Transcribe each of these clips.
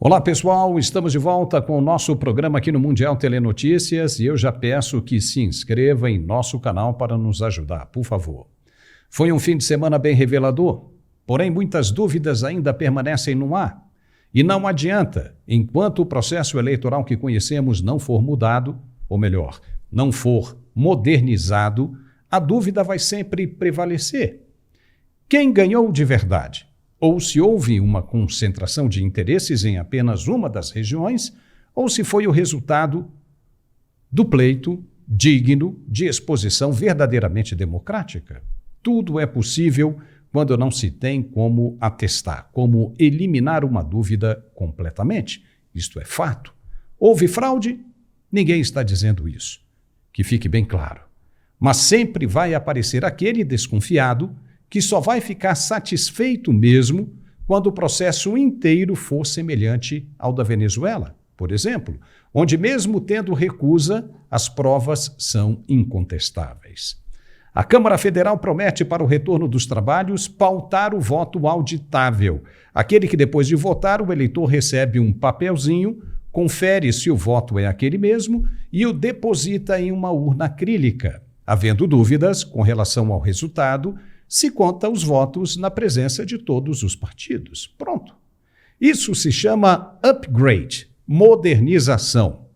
Olá pessoal, estamos de volta com o nosso programa aqui no Mundial Telenotícias e eu já peço que se inscreva em nosso canal para nos ajudar, por favor. Foi um fim de semana bem revelador, porém muitas dúvidas ainda permanecem no ar. E não adianta, enquanto o processo eleitoral que conhecemos não for mudado, ou melhor, não for modernizado, a dúvida vai sempre prevalecer. Quem ganhou de verdade? Ou se houve uma concentração de interesses em apenas uma das regiões, ou se foi o resultado do pleito digno de exposição verdadeiramente democrática. Tudo é possível quando não se tem como atestar, como eliminar uma dúvida completamente. Isto é fato. Houve fraude? Ninguém está dizendo isso. Que fique bem claro. Mas sempre vai aparecer aquele desconfiado que só vai ficar satisfeito mesmo quando o processo inteiro for semelhante ao da Venezuela, por exemplo, onde mesmo tendo recusa, as provas são incontestáveis. A Câmara Federal promete para o retorno dos trabalhos pautar o voto auditável, aquele que depois de votar o eleitor recebe um papelzinho, confere se o voto é aquele mesmo e o deposita em uma urna acrílica. Havendo dúvidas com relação ao resultado, se conta os votos na presença de todos os partidos. Pronto. Isso se chama upgrade, modernização,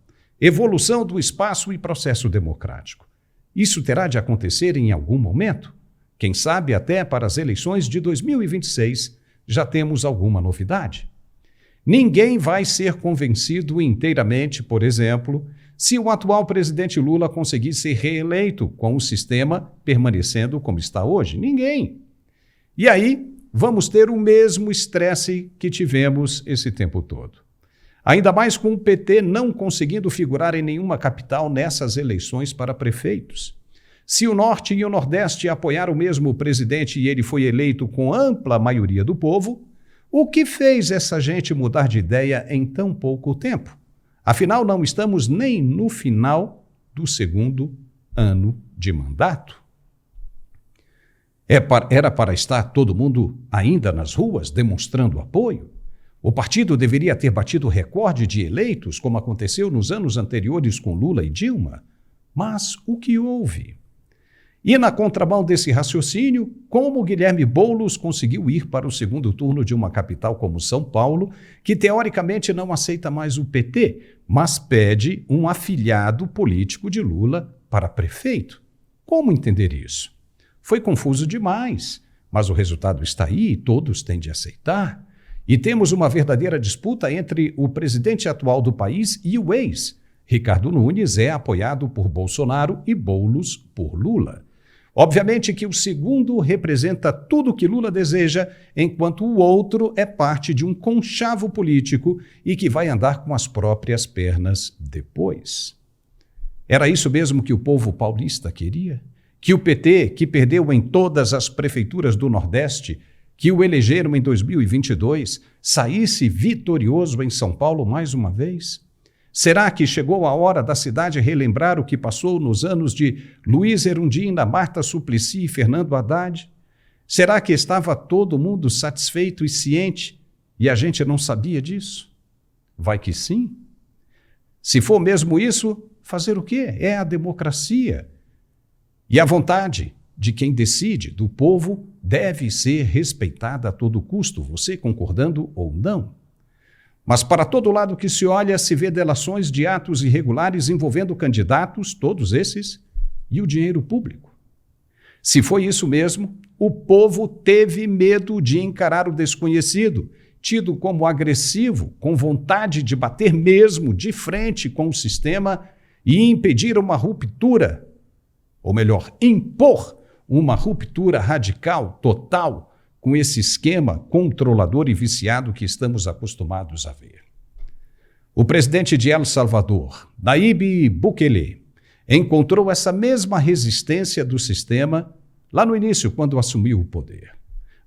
evolução do espaço e processo democrático. Isso terá de acontecer em algum momento. Quem sabe até para as eleições de 2026 já temos alguma novidade. Ninguém vai ser convencido inteiramente, por exemplo, se o atual presidente Lula conseguir ser reeleito com o sistema permanecendo como está hoje. Ninguém. E aí vamos ter o mesmo estresse que tivemos esse tempo todo. Ainda mais com o PT não conseguindo figurar em nenhuma capital nessas eleições para prefeitos. Se o Norte e o Nordeste apoiaram o mesmo presidente e ele foi eleito com ampla maioria do povo, o que fez essa gente mudar de ideia em tão pouco tempo? Afinal, não estamos nem no final do segundo ano de mandato. Era para estar todo mundo ainda nas ruas demonstrando apoio? O partido deveria ter batido recorde de eleitos, como aconteceu nos anos anteriores com Lula e Dilma. Mas o que houve? E na contramão desse raciocínio, como Guilherme Boulos conseguiu ir para o segundo turno de uma capital como São Paulo, que teoricamente não aceita mais o PT, mas pede um afilhado político de Lula para prefeito? Como entender isso? Foi confuso demais, mas o resultado está aí e todos têm de aceitar. E temos uma verdadeira disputa entre o presidente atual do país e o ex. Ricardo Nunes é apoiado por Bolsonaro e Boulos por Lula. Obviamente que o segundo representa tudo o que Lula deseja, enquanto o outro é parte de um conchavo político e que vai andar com as próprias pernas depois. Era isso mesmo que o povo paulista queria? Que o PT, que perdeu em todas as prefeituras do Nordeste, que o elegeram em 2022, saísse vitorioso em São Paulo mais uma vez? Será que chegou a hora da cidade relembrar o que passou nos anos de Luiz Erundina, Marta Suplicy e Fernando Haddad? Será que estava todo mundo satisfeito e ciente e a gente não sabia disso? Vai que sim. Se for mesmo isso, fazer o quê? É a democracia. E a vontade de quem decide, do povo, deve ser respeitada a todo custo, você concordando ou não. Mas para todo lado que se olha, se vê delações de atos irregulares envolvendo candidatos, todos esses, e o dinheiro público. Se foi isso mesmo, o povo teve medo de encarar o desconhecido, tido como agressivo, com vontade de bater mesmo de frente com o sistema e impedir uma ruptura, ou melhor, impor uma ruptura radical, total, com esse esquema controlador e viciado que estamos acostumados a ver. O presidente de El Salvador, Nayib Bukele, encontrou essa mesma resistência do sistema lá no início, quando assumiu o poder.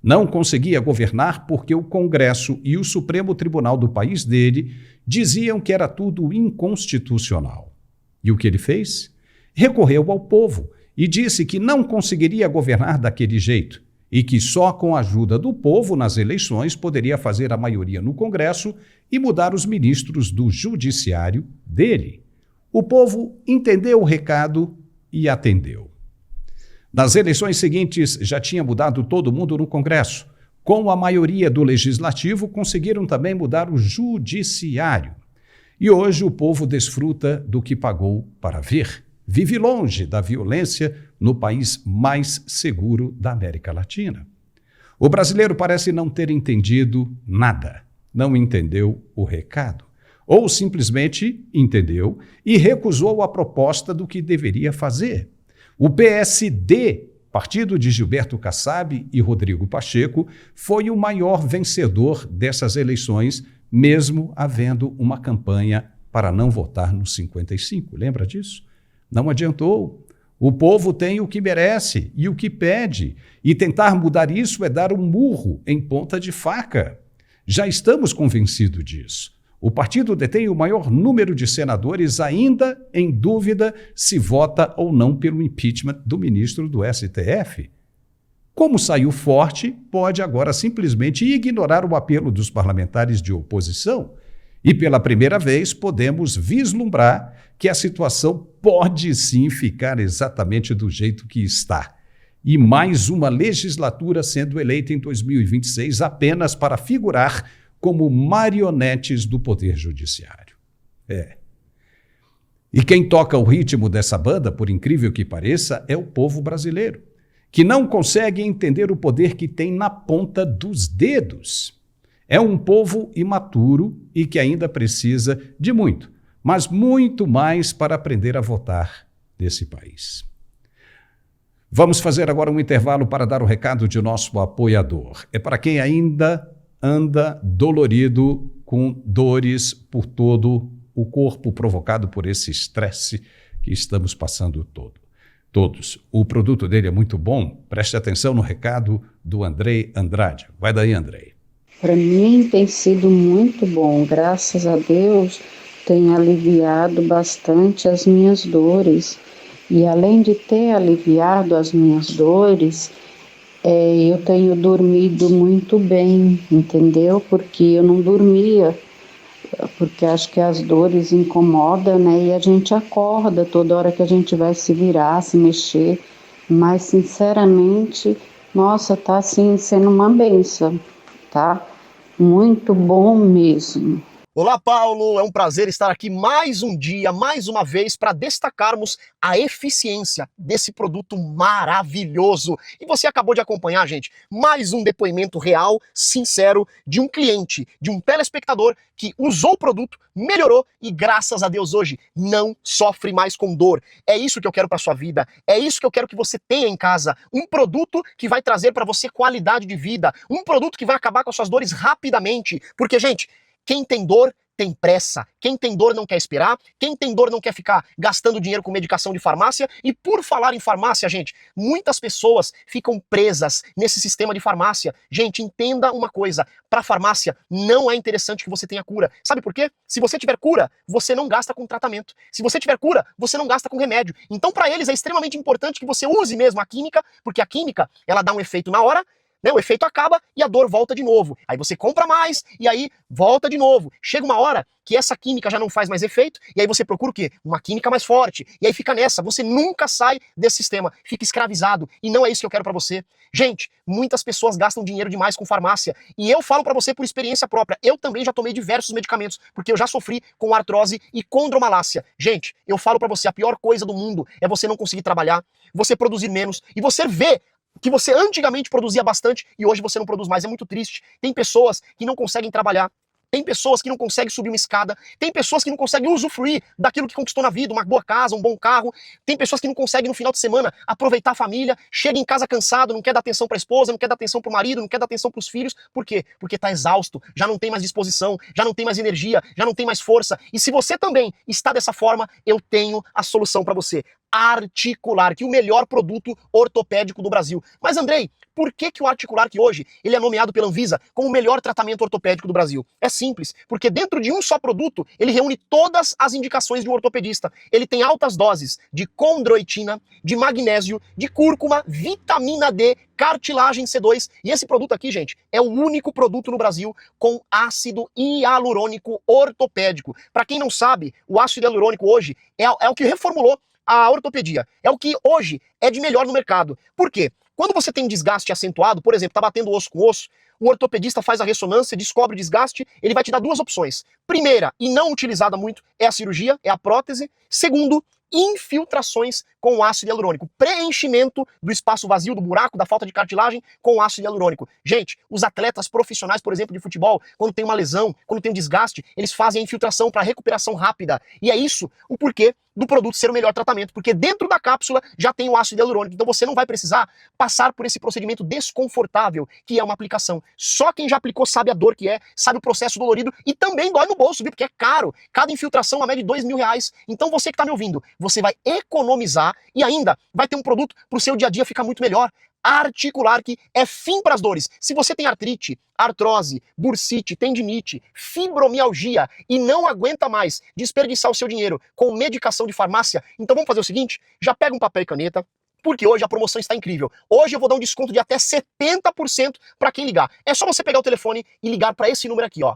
Não conseguia governar porque o Congresso e o Supremo Tribunal do país dele diziam que era tudo inconstitucional. E o que ele fez? Recorreu ao povo e disse que não conseguiria governar daquele jeito e que só com a ajuda do povo nas eleições poderia fazer a maioria no Congresso e mudar os ministros do judiciário dele. O povo entendeu o recado e atendeu. Nas eleições seguintes, já tinha mudado todo mundo no Congresso. Com a maioria do Legislativo, conseguiram também mudar o Judiciário. E hoje o povo desfruta do que pagou para ver. Vive longe da violência no país mais seguro da América Latina. O brasileiro parece não ter entendido nada, não entendeu o recado. Ou simplesmente entendeu e recusou a proposta do que deveria fazer. O PSD, partido de Gilberto Kassab e Rodrigo Pacheco, foi o maior vencedor dessas eleições, mesmo havendo uma campanha para não votar no 55. Lembra disso? Não adiantou. O povo tem o que merece e o que pede, e tentar mudar isso é dar um murro em ponta de faca. Já estamos convencidos disso. O partido detém o maior número de senadores, ainda em dúvida se vota ou não pelo impeachment do ministro do STF. Como saiu forte, pode agora simplesmente ignorar o apelo dos parlamentares de oposição. E pela primeira vez podemos vislumbrar que a situação pode sim ficar exatamente do jeito que está. E mais uma legislatura sendo eleita em 2026 apenas para figurar como marionetes do Poder Judiciário. E quem toca o ritmo dessa banda, por incrível que pareça, é o povo brasileiro, que não consegue entender o poder que tem na ponta dos dedos. É um povo imaturo e que ainda precisa de muito, mas muito mais para aprender a votar nesse país. Vamos fazer agora um intervalo para dar o recado de nosso apoiador. É para quem ainda anda dolorido, com dores por todo o corpo provocado por esse estresse que estamos passando todos. O produto dele é muito bom. Preste atenção no recado do Andrei Andrade. Vai daí, Andrei. Para mim tem sido muito bom, graças a Deus tem aliviado bastante as minhas dores. E além de ter aliviado as minhas dores, eu tenho dormido muito bem, entendeu? Porque eu não dormia, porque acho que as dores incomodam, né? E a gente acorda toda hora que a gente vai se virar, se mexer. Mas, sinceramente, nossa, tá assim sendo uma bênção, tá? Muito bom mesmo. Olá, Paulo! É um prazer estar aqui mais um dia, mais uma vez, para destacarmos a eficiência desse produto maravilhoso. E você acabou de acompanhar, gente, mais um depoimento real, sincero, de um cliente, de um telespectador que usou o produto, melhorou e, graças a Deus, hoje não sofre mais com dor. É isso que eu quero para sua vida, é isso que eu quero que você tenha em casa. Um produto que vai trazer para você qualidade de vida, um produto que vai acabar com as suas dores rapidamente. Porque, gente, quem tem dor tem pressa, quem tem dor não quer esperar, quem tem dor não quer ficar gastando dinheiro com medicação de farmácia. E por falar em farmácia, gente, muitas pessoas ficam presas nesse sistema de farmácia. Gente, entenda uma coisa, para farmácia não é interessante que você tenha cura. Sabe por quê? Se você tiver cura, você não gasta com tratamento. Se você tiver cura, você não gasta com remédio. Então para eles é extremamente importante que você use mesmo a química, porque a química, ela dá um efeito na hora, né? O efeito acaba e a dor volta de novo. Aí você compra mais e aí volta de novo. Chega uma hora que essa química já não faz mais efeito e aí você procura o quê? Uma química mais forte. E aí fica nessa. Você nunca sai desse sistema. Fica escravizado. E não é isso que eu quero pra você. Gente, muitas pessoas gastam dinheiro demais com farmácia. E eu falo pra você por experiência própria. Eu também já tomei diversos medicamentos, porque eu já sofri com artrose e condromalácia. Gente, eu falo pra você, a pior coisa do mundo é você não conseguir trabalhar, você produzir menos e você ver que você antigamente produzia bastante e hoje você não produz mais. É muito triste. Tem pessoas que não conseguem trabalhar, tem pessoas que não conseguem subir uma escada, tem pessoas que não conseguem usufruir daquilo que conquistou na vida, uma boa casa, um bom carro, tem pessoas que não conseguem no final de semana aproveitar a família, chega em casa cansado, não quer dar atenção para a esposa, não quer dar atenção para o marido, não quer dar atenção para os filhos. Por quê? Porque está exausto, já não tem mais disposição, já não tem mais energia, já não tem mais força. E se você também está dessa forma, eu tenho a solução para você. Articular, que é o melhor produto ortopédico do Brasil. Mas, Andrei, por que o Articular, que hoje ele é nomeado pela Anvisa como o melhor tratamento ortopédico do Brasil? É simples, porque dentro de um só produto, ele reúne todas as indicações de um ortopedista. Ele tem altas doses de condroitina, de magnésio, de cúrcuma, vitamina D, cartilagem C2. E esse produto aqui, gente, é o único produto no Brasil com ácido hialurônico ortopédico. Para quem não sabe, o ácido hialurônico hoje é o que reformulou a ortopedia. É o que hoje é de melhor no mercado. Por quê? Quando você tem desgaste acentuado, por exemplo, tá batendo osso com osso, o ortopedista faz a ressonância, descobre o desgaste, ele vai te dar duas opções. Primeira, e não utilizada muito, é a cirurgia, é a prótese. Segundo, infiltrações com ácido hialurônico. Preenchimento do espaço vazio, do buraco, da falta de cartilagem com ácido hialurônico. Gente, os atletas profissionais, por exemplo, de futebol, quando tem uma lesão, quando tem um desgaste, eles fazem a infiltração para recuperação rápida. E é isso o porquê do produto ser o melhor tratamento, porque dentro da cápsula já tem o ácido hialurônico, então você não vai precisar passar por esse procedimento desconfortável que é uma aplicação. Só quem já aplicou sabe a dor que é, sabe o processo dolorido e também dói no bolso, viu? Porque é caro. Cada infiltração a média de R$2.000. Então você que está me ouvindo, você vai economizar e ainda vai ter um produto para o seu dia a dia ficar muito melhor. Articular, que é fim para as dores. Se você tem artrite, artrose, bursite, tendinite, fibromialgia e não aguenta mais desperdiçar o seu dinheiro com medicação de farmácia, então vamos fazer o seguinte, já pega um papel e caneta, porque hoje a promoção está incrível. Hoje eu vou dar um desconto de até 70% para quem ligar. É só você pegar o telefone e ligar para esse número aqui, ó,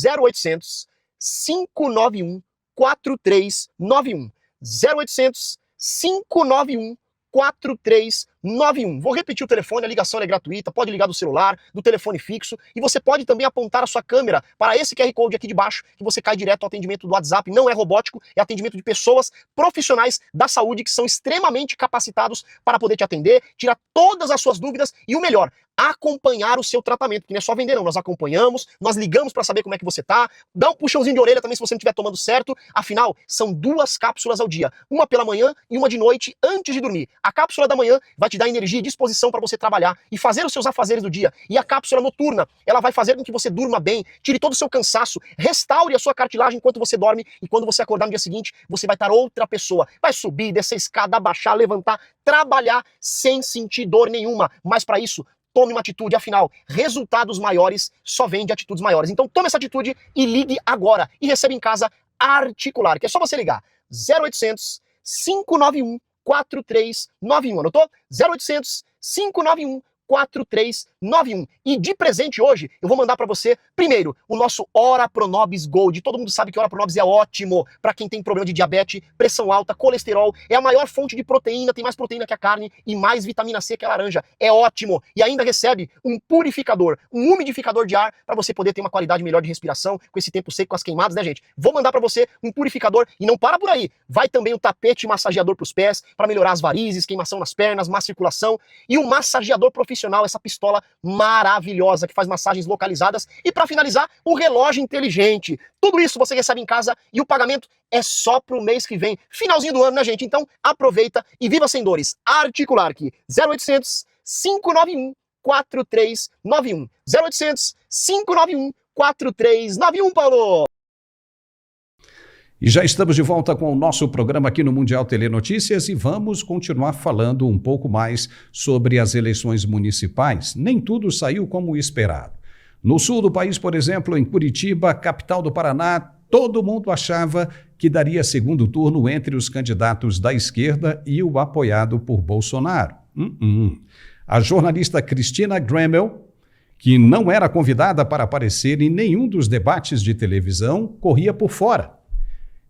0800 591 4391. 0800 591 4391. Vou repetir o telefone, a ligação é gratuita, pode ligar do celular, do telefone fixo, e você pode também apontar a sua câmera para esse QR Code aqui de baixo, que você cai direto ao atendimento do WhatsApp. Não é robótico, é atendimento de pessoas profissionais da saúde que são extremamente capacitados para poder te atender, tirar todas as suas dúvidas e o melhor, acompanhar o seu tratamento, que não é só vender não, nós acompanhamos, nós ligamos para saber como é que você tá, dá um puxãozinho de orelha também se você não estiver tomando certo, afinal, são 2 cápsulas ao dia, uma pela manhã e uma de noite antes de dormir. A cápsula da manhã vai te dar energia e disposição para você trabalhar e fazer os seus afazeres do dia, e a cápsula noturna, ela vai fazer com que você durma bem, tire todo o seu cansaço, restaure a sua cartilagem enquanto você dorme, e quando você acordar no dia seguinte, você vai estar outra pessoa, vai subir, descer a escada, abaixar, levantar, trabalhar sem sentir dor nenhuma, mas para isso, tome uma atitude, afinal, resultados maiores só vêm de atitudes maiores. Então tome essa atitude e ligue agora. E receba em casa Articular, que é só você ligar 0800 591 4391. Anotou? 0800 591 4391. E de presente hoje, eu vou mandar para você, primeiro, o nosso Ora Pronobis Gold. Todo mundo sabe que Ora Pronobis é ótimo para quem tem problema de diabetes, pressão alta, colesterol. É a maior fonte de proteína, tem mais proteína que a carne e mais vitamina C que a laranja. É ótimo. E ainda recebe um purificador, um umidificador de ar para você poder ter uma qualidade melhor de respiração com esse tempo seco, com as queimadas, né, gente? Vou mandar para você um purificador e não para por aí. Vai também um tapete massageador para os pés, para melhorar as varizes, queimação nas pernas, má circulação e um massageador profissional, essa pistola maravilhosa que faz massagens localizadas e para finalizar, o relógio inteligente. Tudo isso você recebe em casa e o pagamento é só pro mês que vem. Finalzinho do ano, né, gente? Então aproveita e viva sem dores. Articular aqui, 0800 591 4391. 0800 591 4391, Paulo! E já estamos de volta com o nosso programa aqui no Mundial Telenotícias e vamos continuar falando um pouco mais sobre as eleições municipais. Nem tudo saiu como esperado. No sul do país, por exemplo, em Curitiba, capital do Paraná, todo mundo achava que daria segundo turno entre os candidatos da esquerda e o apoiado por Bolsonaro. A jornalista Cristina Gremel, que não era convidada para aparecer em nenhum dos debates de televisão, corria por fora.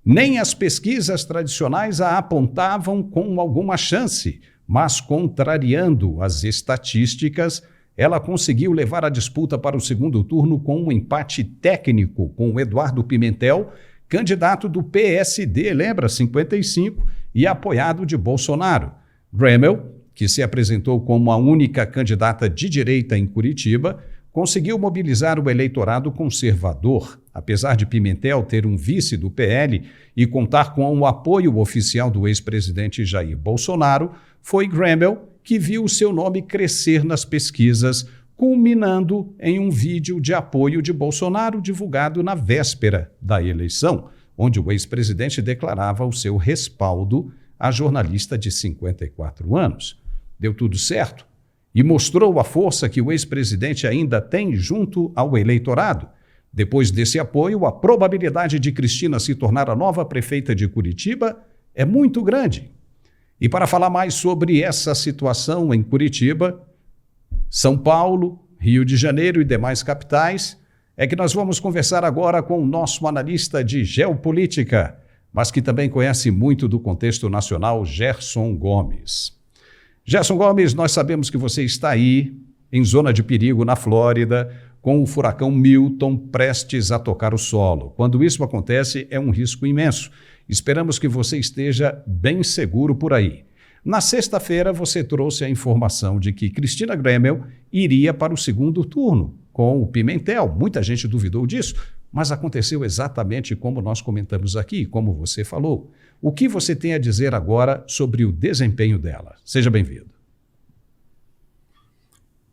Nem as pesquisas tradicionais a apontavam com alguma chance, mas contrariando as estatísticas, ela conseguiu levar a disputa para o segundo turno com um empate técnico com o Eduardo Pimentel, candidato do PSD, lembra, 55, e apoiado de Bolsonaro. Gremel, que se apresentou como a única candidata de direita em Curitiba, conseguiu mobilizar o eleitorado conservador. Apesar de Pimentel ter um vice do PL e contar com o apoio oficial do ex-presidente Jair Bolsonaro, foi Gremel que viu seu nome crescer nas pesquisas, culminando em um vídeo de apoio de Bolsonaro divulgado na véspera da eleição, onde o ex-presidente declarava o seu respaldo a jornalista de 54 anos. Deu tudo certo e mostrou a força que o ex-presidente ainda tem junto ao eleitorado. Depois desse apoio, a probabilidade de Cristina se tornar a nova prefeita de Curitiba é muito grande. E para falar mais sobre essa situação em Curitiba, São Paulo, Rio de Janeiro e demais capitais, é que nós vamos conversar agora com o nosso analista de geopolítica, mas que também conhece muito do contexto nacional, Gerson Gomes. Gerson Gomes, nós sabemos que você está aí, em zona de perigo na Flórida, com o furacão Milton prestes a tocar o solo. Quando isso acontece, é um risco imenso. Esperamos que você esteja bem seguro por aí. Na sexta-feira, você trouxe a informação de que Cristina Gremel iria para o segundo turno com o Pimentel. Muita gente duvidou disso, mas aconteceu exatamente como nós comentamos aqui, como você falou. O que você tem a dizer agora sobre o desempenho dela? Seja bem-vindo.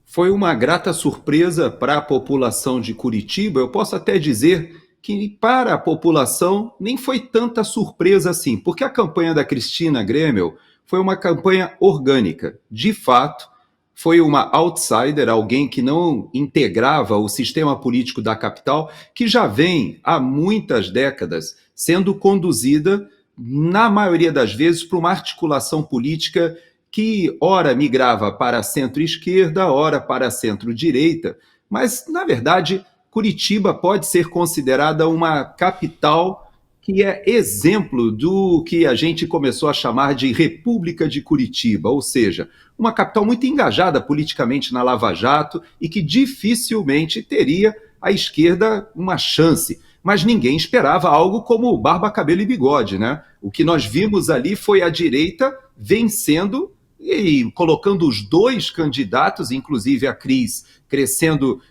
Foi uma grata surpresa para a população de Curitiba. Eu posso até dizer que para a população nem foi tanta surpresa assim, porque a campanha da Cristina Gremel foi uma campanha orgânica. De fato, foi uma outsider, alguém que não integrava o sistema político da capital, que já vem há muitas décadas sendo conduzida, na maioria das vezes, por uma articulação política que ora migrava para a centro-esquerda, ora para a centro-direita, mas, na verdade, Curitiba pode ser considerada uma capital que é exemplo do que a gente começou a chamar de República de Curitiba, ou seja, uma capital muito engajada politicamente na Lava Jato e que dificilmente teria à esquerda uma chance. Mas ninguém esperava algo como barba, cabelo e bigode, né? O que nós vimos ali foi a direita vencendo e colocando os dois candidatos, inclusive a Cris, crescendo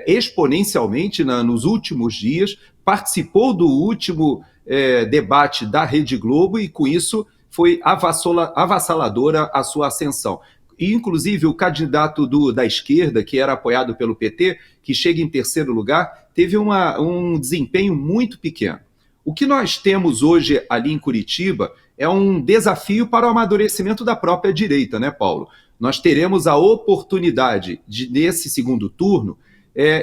exponencialmente nos últimos dias, participou do último debate da Rede Globo e, com isso, foi avassaladora a sua ascensão. E, inclusive, o candidato da esquerda, que era apoiado pelo PT, que chega em terceiro lugar, teve um desempenho muito pequeno. O que nós temos hoje ali em Curitiba é um desafio para o amadurecimento da própria direita, né, Paulo? Nós teremos a oportunidade de, nesse segundo turno,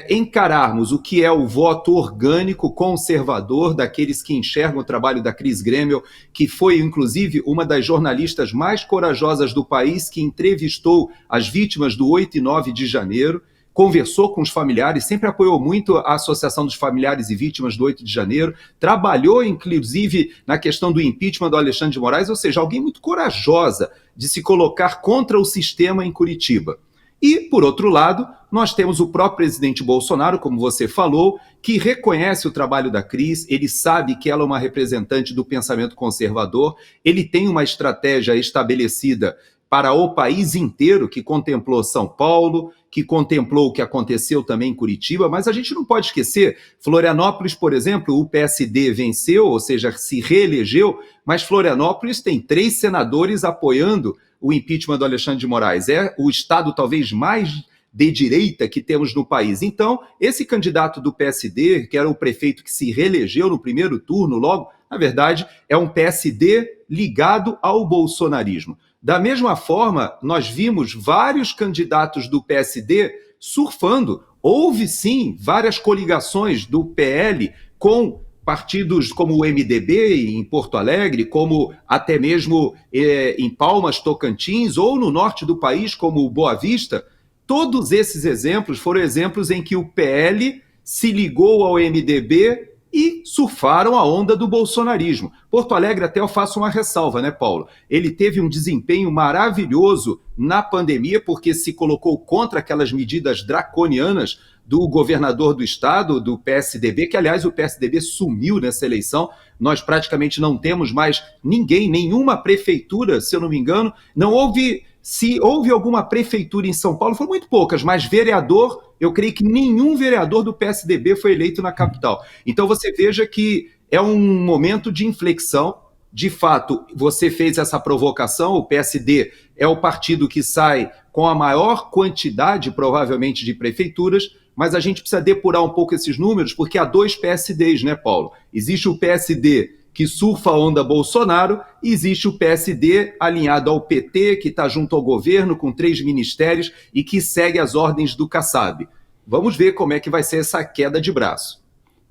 encararmos o que é o voto orgânico conservador daqueles que enxergam o trabalho da Cris Gremel, que foi, inclusive, uma das jornalistas mais corajosas do país, que entrevistou as vítimas do 8 e 9 de janeiro, conversou com os familiares, sempre apoiou muito a Associação dos Familiares e Vítimas do 8 de janeiro, trabalhou, inclusive, na questão do impeachment do Alexandre de Moraes, ou seja, alguém muito corajosa de se colocar contra o sistema em Curitiba. E, por outro lado, nós temos o próprio presidente Bolsonaro, como você falou, que reconhece o trabalho da Cris, ele sabe que ela é uma representante do pensamento conservador, ele tem uma estratégia estabelecida para o país inteiro, que contemplou São Paulo, que contemplou o que aconteceu também em Curitiba, mas a gente não pode esquecer, Florianópolis, por exemplo, o PSD venceu, ou seja, se reelegeu, mas Florianópolis tem 3 senadores apoiando o impeachment do Alexandre de Moraes. É o estado talvez mais de direita que temos no país. Então, esse candidato do PSD, que era o prefeito que se reelegeu no primeiro turno logo, na verdade, é um PSD ligado ao bolsonarismo. Da mesma forma, nós vimos vários candidatos do PSD surfando. Houve, sim, várias coligações do PL com partidos como o MDB em Porto Alegre, como até mesmo em Palmas, Tocantins, ou no norte do país, como o Boa Vista. Todos esses exemplos foram exemplos em que o PL se ligou ao MDB e surfaram a onda do bolsonarismo. Porto Alegre, até eu faço uma ressalva, né, Paulo? Ele teve um desempenho maravilhoso na pandemia, porque se colocou contra aquelas medidas draconianas do governador do estado, do PSDB, que, aliás, o PSDB sumiu nessa eleição. Nós praticamente não temos mais ninguém, nenhuma prefeitura, se eu não me engano. Não houve... Se houve alguma prefeitura em São Paulo, foram muito poucas, mas vereador, eu creio que nenhum vereador do PSDB foi eleito na capital. Então você veja que é um momento de inflexão. De fato, você fez essa provocação, o PSD é o partido que sai com a maior quantidade, provavelmente, de prefeituras, mas a gente precisa depurar um pouco esses números, porque há 2 PSDs, né, Paulo? Existe o PSD que surfa a onda Bolsonaro, e existe o PSD alinhado ao PT, que está junto ao governo, com 3 ministérios e que segue as ordens do Kassab. Vamos ver como é que vai ser essa queda de braço.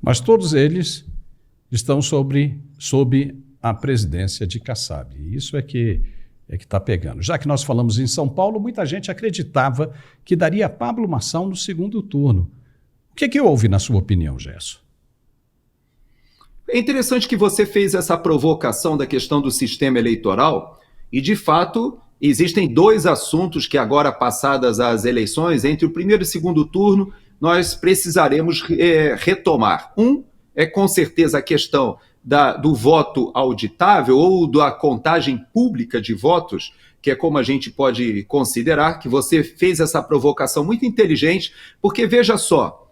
Mas todos eles estão sob a presidência de Kassab. E isso é que está pegando. Já que nós falamos em São Paulo, muita gente acreditava que daria Pablo Marçal no segundo turno. O que houve, na sua opinião, Gerson? É interessante que você fez essa provocação da questão do sistema eleitoral e, de fato, existem 2 assuntos que agora, passadas as eleições, entre o primeiro e o segundo turno, nós precisaremos retomar. Um é, com certeza, a questão do voto auditável ou da contagem pública de votos, que é como a gente pode considerar, que você fez essa provocação muito inteligente, porque, veja só,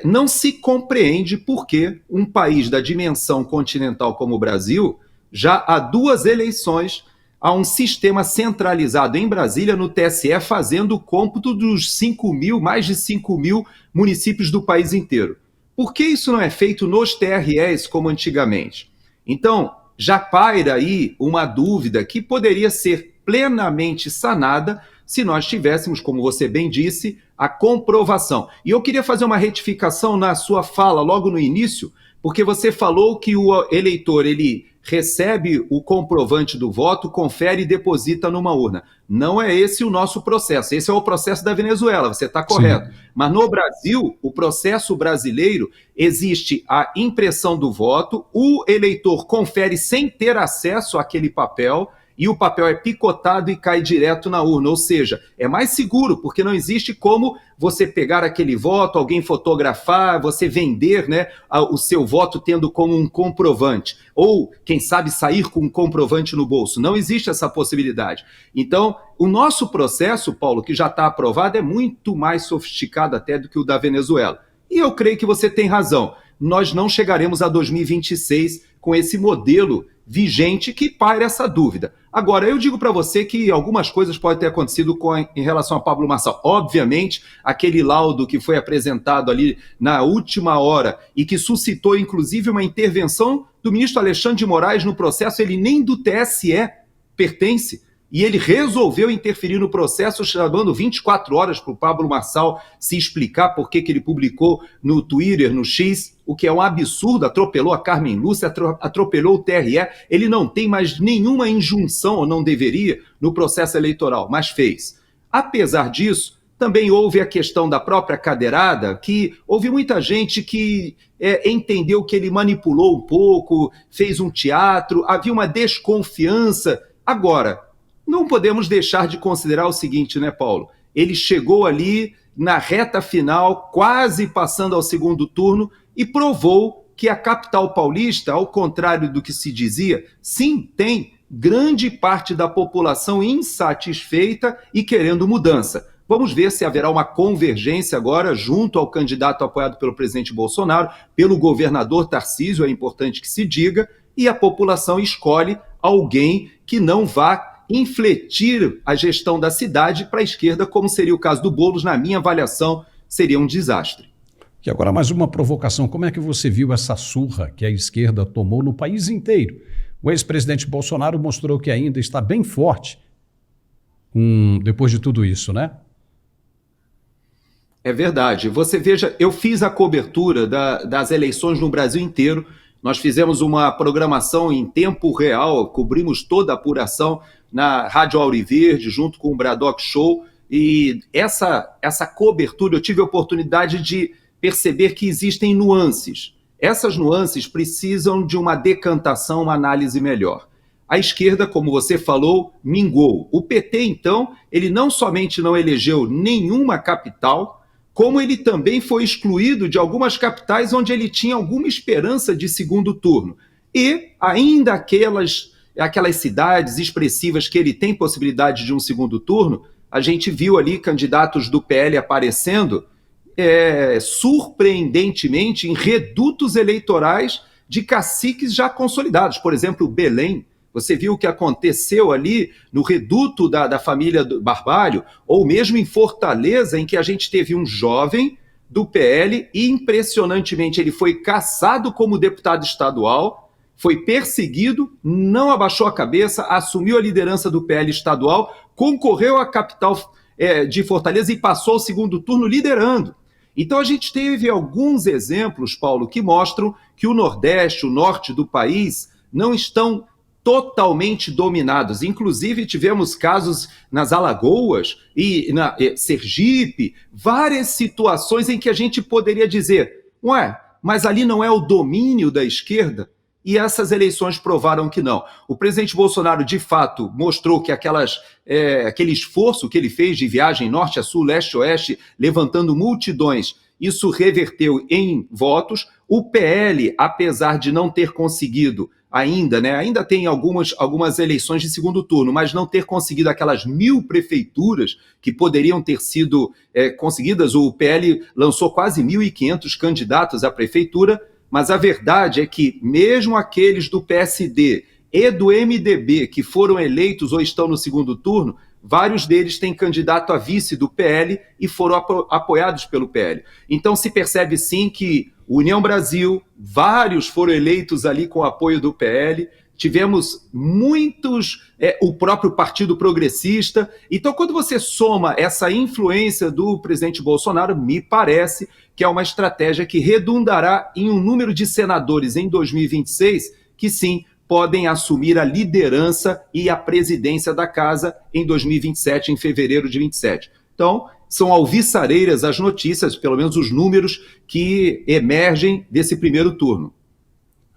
não se compreende por que um país da dimensão continental como o Brasil, já há 2 eleições, há um sistema centralizado em Brasília, no TSE, fazendo o cômputo dos 5 mil, mais de 5 mil municípios do país inteiro. Por que isso não é feito nos TREs como antigamente? Então, já paira aí uma dúvida que poderia ser plenamente sanada se nós tivéssemos, como você bem disse, a comprovação. E eu queria fazer uma retificação na sua fala logo no início, porque você falou que o eleitor ele recebe o comprovante do voto, confere e deposita numa urna. Não é esse o nosso processo. Esse é o processo da Venezuela, você está correto. Sim. Mas no Brasil, o processo brasileiro, existe a impressão do voto, o eleitor confere sem ter acesso àquele papel, e o papel é picotado e cai direto na urna, ou seja, é mais seguro, porque não existe como você pegar aquele voto, alguém fotografar, você vender, né, o seu voto tendo como um comprovante, ou, quem sabe, sair com um comprovante no bolso. Não existe essa possibilidade. Então, o nosso processo, Paulo, que já está aprovado, é muito mais sofisticado até do que o da Venezuela. E eu creio que você tem razão. Nós não chegaremos a 2026 com esse modelo vigente que paira essa dúvida. Agora, eu digo para você que algumas coisas podem ter acontecido em relação a Pablo Marçal. Obviamente, aquele laudo que foi apresentado ali na última hora e que suscitou, inclusive, uma intervenção do ministro Alexandre de Moraes no processo, ele nem do TSE pertence. E ele resolveu interferir no processo, chamando 24 horas para o Pablo Marçal se explicar por que ele publicou no Twitter, no X, o que é um absurdo, atropelou a Carmen Lúcia, atropelou o TRE, ele não tem mais nenhuma injunção, ou não deveria, no processo eleitoral, mas fez. Apesar disso, também houve a questão da própria cadeirada, que houve muita gente que entendeu que ele manipulou um pouco, fez um teatro, havia uma desconfiança. Agora, não podemos deixar de considerar o seguinte, né, Paulo? Ele chegou ali na reta final, quase passando ao segundo turno, e provou que a capital paulista, ao contrário do que se dizia, sim, tem grande parte da população insatisfeita e querendo mudança. Vamos ver se haverá uma convergência agora junto ao candidato apoiado pelo presidente Bolsonaro, pelo governador Tarcísio, é importante que se diga, e a população escolhe alguém que não vá infletir a gestão da cidade para a esquerda, como seria o caso do Boulos, na minha avaliação, seria um desastre. E agora mais uma provocação, como é que você viu essa surra que a esquerda tomou no país inteiro? O ex-presidente Bolsonaro mostrou que ainda está bem forte depois de tudo isso, né? É verdade. Você veja, eu fiz a cobertura das eleições no Brasil inteiro, nós fizemos uma programação em tempo real, cobrimos toda a apuração na Rádio Auriverde, junto com o Braddock Show, e essa cobertura eu tive a oportunidade de perceber que existem nuances. Essas nuances precisam de uma decantação, uma análise melhor. A esquerda, como você falou, mingou. O PT, então, ele não somente não elegeu nenhuma capital, como ele também foi excluído de algumas capitais onde ele tinha alguma esperança de segundo turno. E ainda aquelas cidades expressivas que ele tem possibilidade de um segundo turno, a gente viu ali candidatos do PL aparecendo surpreendentemente em redutos eleitorais de caciques já consolidados. Por exemplo, Belém. Você viu o que aconteceu ali no reduto da família do Barbalho, ou mesmo em Fortaleza, em que a gente teve um jovem do PL e, impressionantemente, ele foi cassado como deputado estadual, foi perseguido, não abaixou a cabeça, assumiu a liderança do PL estadual, concorreu à capital de Fortaleza e passou o segundo turno liderando. Então a gente teve alguns exemplos, Paulo, que mostram que o Nordeste, o norte do país, não estão totalmente dominados. Inclusive tivemos casos nas Alagoas e na Sergipe, várias situações em que a gente poderia dizer, ué, mas ali não é o domínio da esquerda? E essas eleições provaram que não. O presidente Bolsonaro, de fato, mostrou que aquele esforço que ele fez de viagem norte a sul, leste a oeste, levantando multidões, isso reverteu em votos. O PL, apesar de não ter conseguido ainda tem algumas eleições de segundo turno, mas não ter conseguido aquelas 1.000 prefeituras que poderiam ter sido conseguidas, o PL lançou quase 1.500 candidatos à prefeitura, mas a verdade é que mesmo aqueles do PSD e do MDB que foram eleitos ou estão no segundo turno, vários deles têm candidato a vice do PL e foram apoiados pelo PL. Então se percebe sim que União Brasil, vários foram eleitos ali com o apoio do PL, tivemos muitos, o próprio Partido Progressista. Então, quando você soma essa influência do presidente Bolsonaro, me parece que é uma estratégia que redundará em um número de senadores em 2026 que, sim, podem assumir a liderança e a presidência da casa em 2027, em fevereiro de 27. Então, são alvissareiras as notícias, pelo menos os números que emergem desse primeiro turno.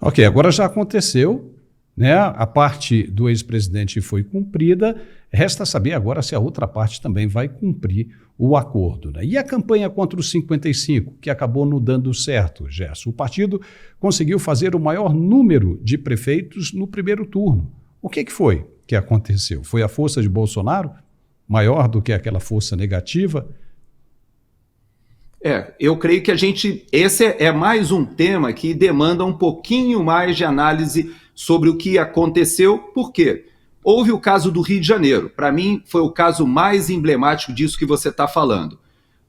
Ok, agora já aconteceu, né? A parte do ex-presidente foi cumprida, resta saber agora se a outra parte também vai cumprir o acordo, né? E a campanha contra os 55, que acabou não dando certo, Gerson? O partido conseguiu fazer o maior número de prefeitos no primeiro turno. O que foi que aconteceu? Foi a força de Bolsonaro? Maior do que aquela força negativa? Eu creio que esse é mais um tema que demanda um pouquinho mais de análise sobre o que aconteceu. Por quê? Houve o caso do Rio de Janeiro. Para mim, foi o caso mais emblemático disso que você está falando.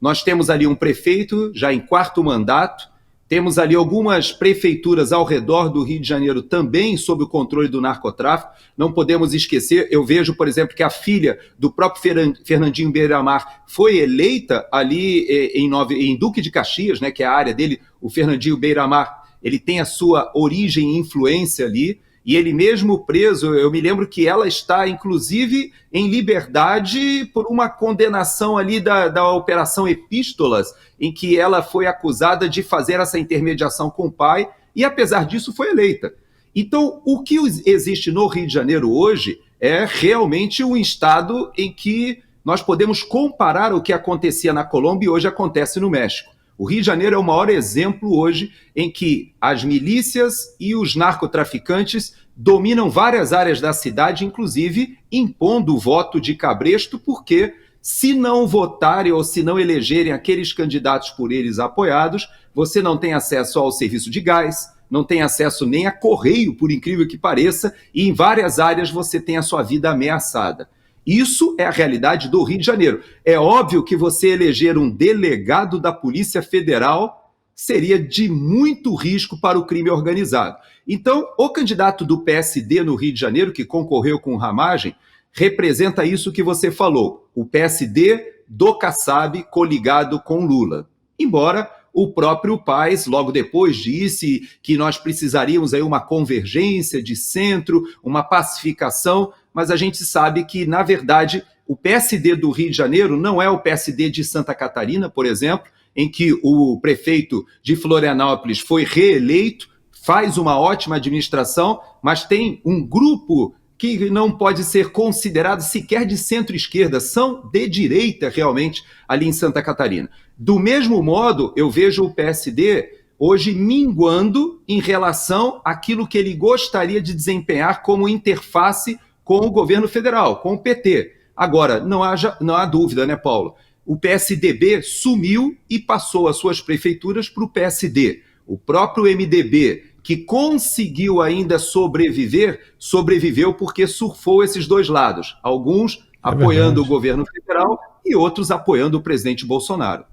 Nós temos ali um prefeito, já em 4º mandato, temos ali algumas prefeituras ao redor do Rio de Janeiro também sob o controle do narcotráfico. Não podemos esquecer, eu vejo, por exemplo, que a filha do próprio Fernandinho Beiramar foi eleita ali em Duque de Caxias, né, que é a área dele. O Fernandinho Beiramar, ele tem a sua origem e influência ali, e ele mesmo preso, eu me lembro que ela está, inclusive, em liberdade por uma condenação ali da Operação Epístolas, em que ela foi acusada de fazer essa intermediação com o pai, e apesar disso foi eleita. Então, o que existe no Rio de Janeiro hoje é realmente um estado em que nós podemos comparar o que acontecia na Colômbia e hoje acontece no México. O Rio de Janeiro é o maior exemplo hoje em que as milícias e os narcotraficantes dominam várias áreas da cidade, inclusive impondo o voto de cabresto, porque se não votarem ou se não elegerem aqueles candidatos por eles apoiados, você não tem acesso ao serviço de gás, não tem acesso nem a correio, por incrível que pareça, e em várias áreas você tem a sua vida ameaçada. Isso é a realidade do Rio de Janeiro. É óbvio que você eleger um delegado da Polícia Federal seria de muito risco para o crime organizado. Então, o candidato do PSD no Rio de Janeiro, que concorreu com Ramagem, representa isso que você falou, o PSD do Kassab coligado com Lula. Embora o próprio Paes, logo depois, disse que nós precisaríamos aí uma convergência de centro, uma pacificação, mas a gente sabe que, na verdade, o PSD do Rio de Janeiro não é o PSD de Santa Catarina, por exemplo, em que o prefeito de Florianópolis foi reeleito, faz uma ótima administração, mas tem um grupo que não pode ser considerado sequer de centro-esquerda, são de direita realmente ali em Santa Catarina. Do mesmo modo, eu vejo o PSD hoje minguando em relação àquilo que ele gostaria de desempenhar como interface com o governo federal, com o PT. Agora, não há dúvida, né, Paulo? O PSDB sumiu e passou as suas prefeituras para o PSD. O próprio MDB, que conseguiu ainda sobreviveu porque surfou esses dois lados. Alguns apoiando o governo federal e outros apoiando o presidente Bolsonaro.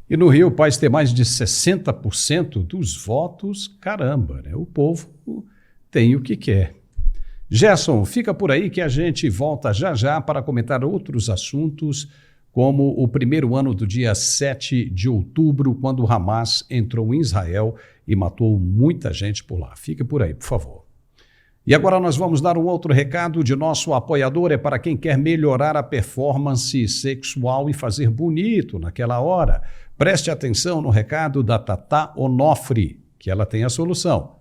E no Rio, Paes ter mais de 60% dos votos, caramba, né? O povo tem o que quer. Gerson, fica por aí que a gente volta já já para comentar outros assuntos, como o primeiro ano do dia 7 de outubro, quando o Hamas entrou em Israel e matou muita gente por lá. Fique por aí, por favor. E agora nós vamos dar um outro recado de nosso apoiador, é para quem quer melhorar a performance sexual e fazer bonito naquela hora. Preste atenção no recado da Tatá Onofre, que ela tem a solução.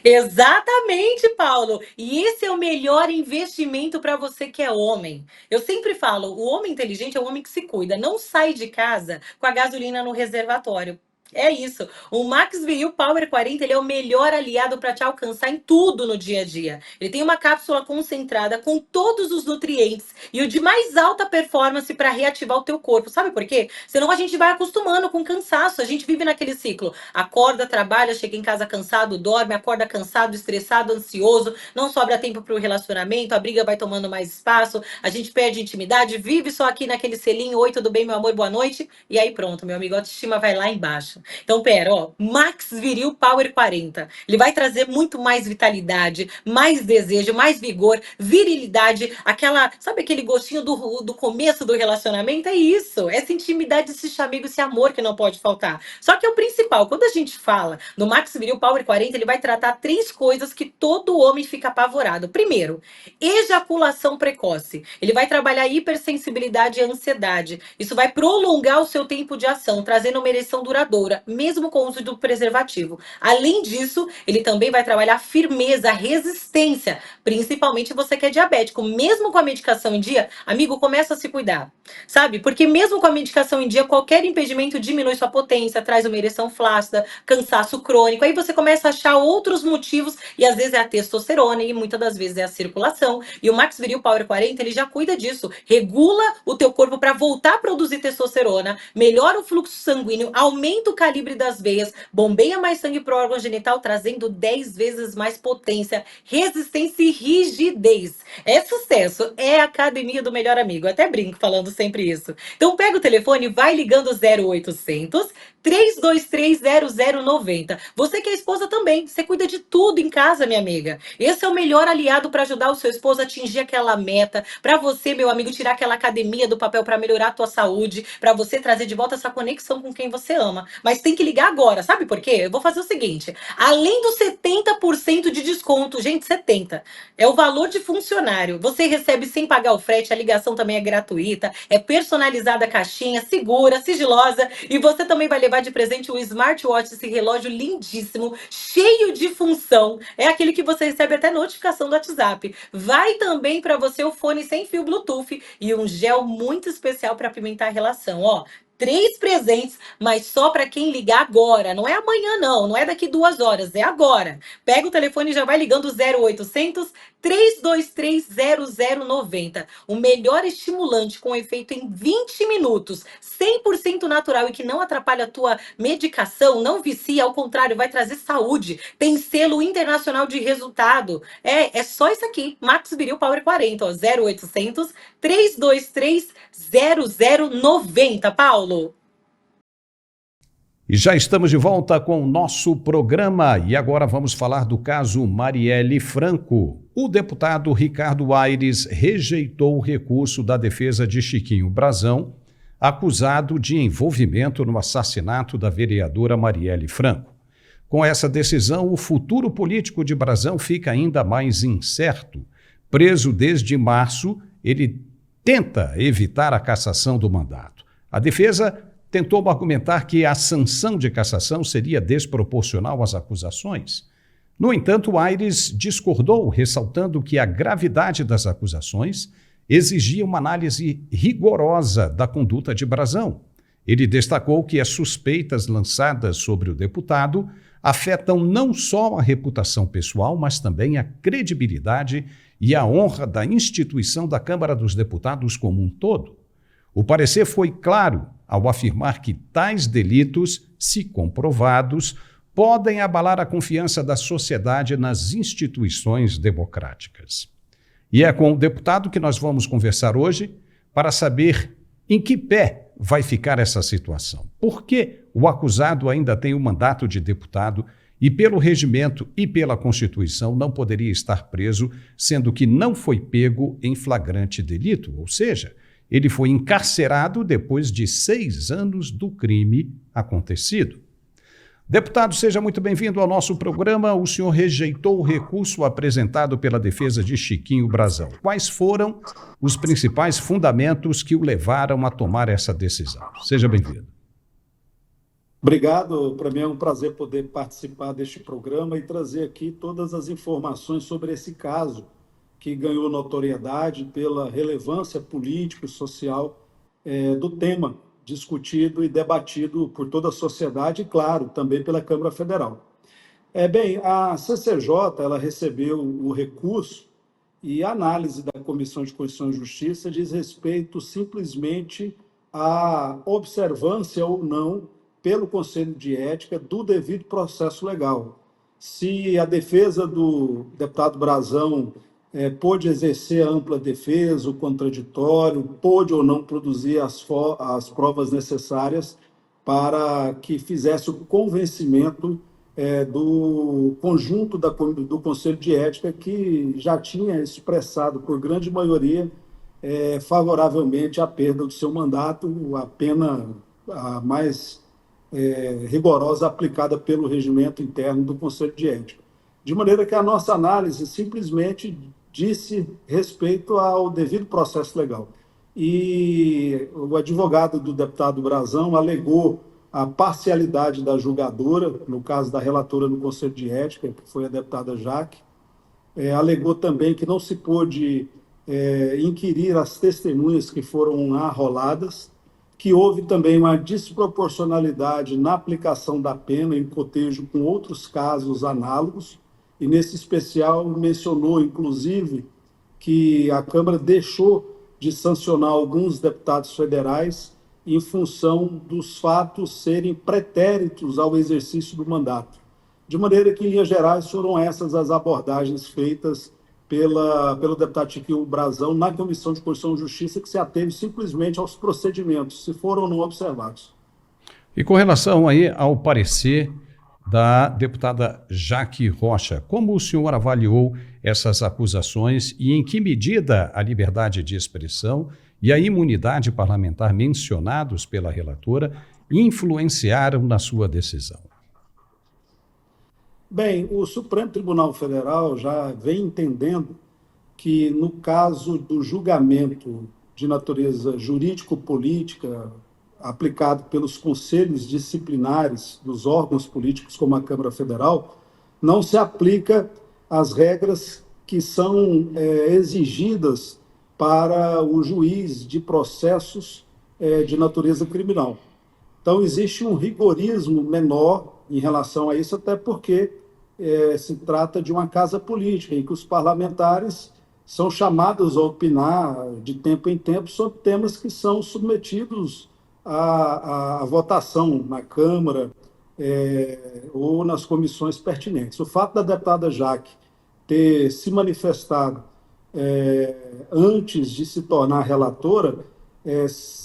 Exatamente, Paulo. E esse é o melhor investimento para você que é homem. Eu sempre falo, o homem inteligente é o homem que se cuida, não sai de casa com a gasolina no reservatório. É isso. O Max Viril Power 40 ele é o melhor aliado para te alcançar em tudo no dia a dia. Ele tem uma cápsula concentrada com todos os nutrientes e o de mais alta performance para reativar o teu corpo. Sabe por quê? Senão a gente vai acostumando com cansaço. A gente vive naquele ciclo. Acorda, trabalha, chega em casa cansado, dorme, acorda cansado, estressado, ansioso, não sobra tempo para o relacionamento, a briga vai tomando mais espaço, a gente perde intimidade, vive só aqui naquele selinho, oi, tudo bem, meu amor, boa noite, e aí pronto, meu amigo, a autoestima vai lá embaixo. Então, pera, ó, Max Viril Power 40. Ele vai trazer muito mais vitalidade, mais desejo, mais vigor, virilidade, sabe aquele gostinho do começo do relacionamento? É isso, essa intimidade, esse chamego, esse amor que não pode faltar. Só que é o principal, quando a gente fala no Max Viril Power 40, ele vai tratar 3 coisas que todo homem fica apavorado. Primeiro, ejaculação precoce. Ele vai trabalhar hipersensibilidade e ansiedade. Isso vai prolongar o seu tempo de ação, trazendo uma ereção duradoura, mesmo com o uso do preservativo. Além disso, ele também vai trabalhar firmeza, resistência, principalmente você que é diabético. Mesmo com a medicação em dia, amigo, começa a se cuidar, sabe? Porque mesmo com a medicação em dia, qualquer impedimento diminui sua potência, traz uma ereção flácida, cansaço crônico, aí você começa a achar outros motivos, e às vezes é a testosterona, e muitas das vezes é a circulação, e o Max Viril Power 40, ele já cuida disso, regula o teu corpo para voltar a produzir testosterona, melhora o fluxo sanguíneo, aumenta o calibre das veias, bombeia mais sangue para o órgão genital, trazendo 10 vezes mais potência, resistência e rigidez. É sucesso, é a academia do melhor amigo. Eu até brinco falando sempre isso. Então pega o telefone e vai ligando 0800 323 0090. Você que é esposa também, você cuida de tudo em casa, minha amiga. Esse é o melhor aliado para ajudar o seu esposo a atingir aquela meta, para você, meu amigo, tirar aquela academia do papel para melhorar a tua saúde, para você trazer de volta essa conexão com quem você ama. Mas tem que ligar agora, sabe por quê? Eu vou fazer o seguinte, além dos 70% de desconto, gente, 70%, é o valor de funcionário. Você recebe sem pagar o frete, a ligação também é gratuita, é personalizada a caixinha, segura, sigilosa, e você também vai levar de presente o smartwatch, esse relógio lindíssimo, cheio de função. É aquele que você recebe até notificação do WhatsApp. Vai também para você o fone sem fio Bluetooth e um gel muito especial para apimentar a relação, ó. 3 presentes, mas só para quem ligar agora. Não é amanhã, não é daqui 2 horas, é agora. Pega o telefone e já vai ligando 0800 323 0090. O melhor estimulante com efeito em 20 minutos, 100% natural e que não atrapalha a tua medicação, não vicia, ao contrário, vai trazer saúde. Tem selo internacional de resultado. É só isso aqui, Max Viril Power 40, ó, 0800 323 0090, Paulo. E já estamos de volta com o nosso programa e agora vamos falar do caso Marielle Franco. O deputado Ricardo Aires rejeitou o recurso da defesa de Chiquinho Brazão, acusado de envolvimento no assassinato da vereadora Marielle Franco. Com essa decisão, o futuro político de Brazão fica ainda mais incerto. Preso desde março, ele tenta evitar a cassação do mandato. A defesa tentou argumentar que a sanção de cassação seria desproporcional às acusações. No entanto, Aires discordou, ressaltando que a gravidade das acusações exigia uma análise rigorosa da conduta de Brazão. Ele destacou que as suspeitas lançadas sobre o deputado afetam não só a reputação pessoal, mas também a credibilidade e a honra da instituição da Câmara dos Deputados como um todo. O parecer foi claro ao afirmar que tais delitos, se comprovados, podem abalar a confiança da sociedade nas instituições democráticas. E é com o deputado que nós vamos conversar hoje para saber em que pé vai ficar essa situação? Por que o acusado ainda tem o mandato de deputado e, pelo regimento e pela Constituição, não poderia estar preso, sendo que não foi pego em flagrante delito? Ou seja, ele foi encarcerado depois de 6 anos do crime acontecido. Deputado, seja muito bem-vindo ao nosso programa. O senhor rejeitou o recurso apresentado pela defesa de Chiquinho Brazão. Quais foram os principais fundamentos que o levaram a tomar essa decisão? Seja bem-vindo. Obrigado. Para mim é um prazer poder participar deste programa e trazer aqui todas as informações sobre esse caso que ganhou notoriedade pela relevância política e social do tema discutido e debatido por toda a sociedade e, claro, também pela Câmara Federal. Bem, a CCJ ela recebeu o recurso e a análise da Comissão de Constituição e Justiça diz respeito simplesmente à observância ou não pelo Conselho de Ética do devido processo legal. Se a defesa do deputado Brazão pôde exercer a ampla defesa, o contraditório, pôde ou não produzir as provas necessárias para que fizesse o convencimento do conjunto do Conselho de Ética, que já tinha expressado, por grande maioria, favoravelmente à perda do seu mandato, a pena a mais rigorosa aplicada pelo regimento interno do Conselho de Ética. De maneira que a nossa análise simplesmente disse respeito ao devido processo legal. E o advogado do deputado Brazão alegou a parcialidade da julgadora, no caso da relatora no Conselho de Ética, que foi a deputada Jaque, alegou também que não se pôde inquirir as testemunhas que foram arroladas, que houve também uma desproporcionalidade na aplicação da pena em cotejo com outros casos análogos, e nesse especial mencionou, inclusive, que a Câmara deixou de sancionar alguns deputados federais em função dos fatos serem pretéritos ao exercício do mandato. De maneira que, em linhas gerais, foram essas as abordagens feitas pelo deputado Chiquinho Brazão na Comissão de Constituição e Justiça, que se ateve simplesmente aos procedimentos, se foram ou não observados. E com relação aí ao parecer da deputada Jaque Rocha, como o senhor avaliou essas acusações e em que medida a liberdade de expressão e a imunidade parlamentar mencionados pela relatora influenciaram na sua decisão? Bem, o Supremo Tribunal Federal já vem entendendo que, no caso do julgamento de natureza jurídico-política aplicado pelos conselhos disciplinares dos órgãos políticos, como a Câmara Federal, não se aplica as regras que são exigidas para o juiz de processos de natureza criminal. Então, existe um rigorismo menor em relação a isso, até porque se trata de uma casa política, em que os parlamentares são chamados a opinar de tempo em tempo sobre temas que são submetidos à votação na Câmara ou nas comissões pertinentes. O fato da deputada Jaque ter se manifestado antes de se tornar relatora